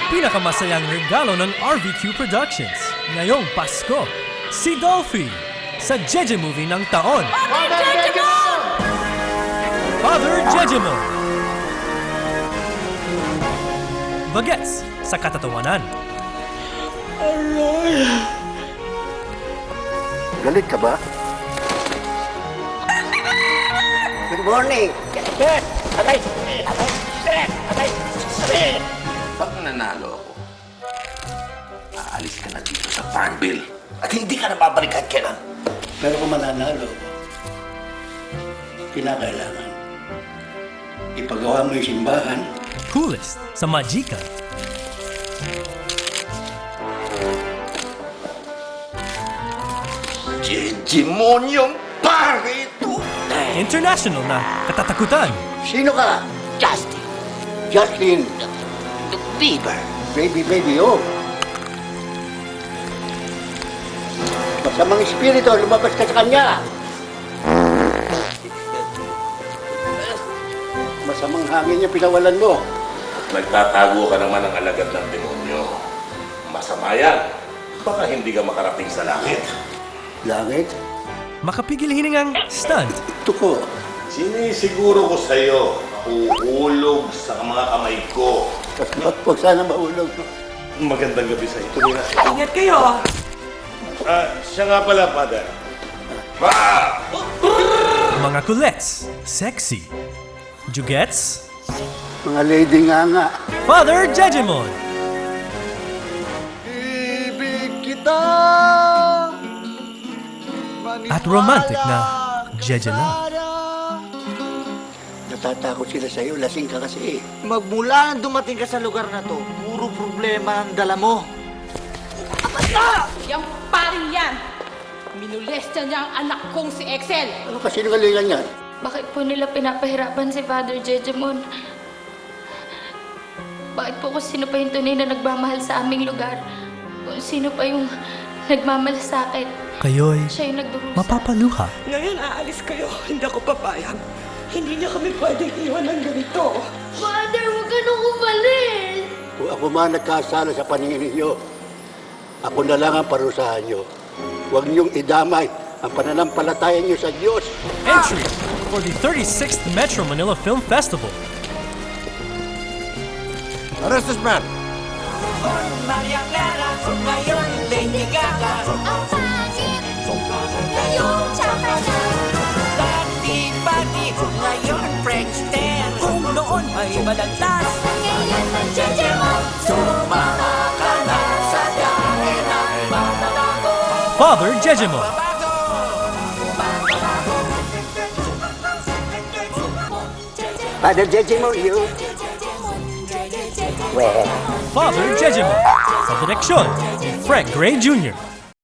pinakamasayang regalo ng RVQ Productions ngayong Pasko, si Dolphy sa Jeje Movie ng taon. Father Jejemon! Bagets sa katatawanan. Galit ka ba? Good morning! Yes! Atay! Atay! Atay! Atay! Pag nanalo ako, aalis ka na dito sa Farmville. At hindi ka na babalik kahit kailan. Pero kung mananalo, kinakailangan ipagawa mo yung simbahan. Coolest sa Magica. Jejemon yung pare ito! International na katatakutan. Sino ka? Justin! Justin! The Bieber! Baby, oh! Masamang espiritu, lumabas ka sa kanya! Masamang hangin niya pinawalan mo. Nagtatago ka naman ng alagad ng demonyo. Masama yan. Baka hindi ka makarating sa langit. Langit? Makapigil hiningang stunt. Ito ko. Sinisiguro ko sa'yo, uuulog sa mga kamay ko. Huwag sana maulog. Magandang gabi sa'yo. Tuloy na. Ingat kayo! Siya nga pala, Father. Mga kulets, sexy. Jugets, Mga lady nga. Father Jejemon. Ibig kita! At romantic na Jeje Love. Natatakot sila sa'yo, lasing ka kasi. Magmula nang dumating ka sa lugar na to, puro problema ang dala mo. Yang paring yan! Minulestya niya ang anak kong si Excel! Ano kasi nungalingan yan? Bakit po nila pinapahirapan si Father Jejemon? Bakit po kung sino pa yung tunay na nagmamahal sa aming lugar? Kung sino pa yung nagmamalasakit? Kayo'y Siya yung nagdurusa. mapapaluha. Ngayon aalis kayo. Hindi ako papayag. Hindi niyo kami pwedeng iwan ng ganito. Father, huwag ka nang umalis! Kung ako man nagkasala sa paningin ninyo, ako na lang ang parusahan nyo. Huwag niyong idamay ang pananampalataya niyo sa Diyos. Entry for the 36th Metro Manila Film Festival. Arrest this man! Maria Clara, ngayon Lady Gaga. Pati-pati, ngayon French dance. Kung noon ay balagtas, ngayon ang Jejemon. Sumama ka na sa dahil ng babago. Father Jejemon. Father Jejemon, you. Well, Father Jejemon. Sa direksyon ni Frank Gray Jr.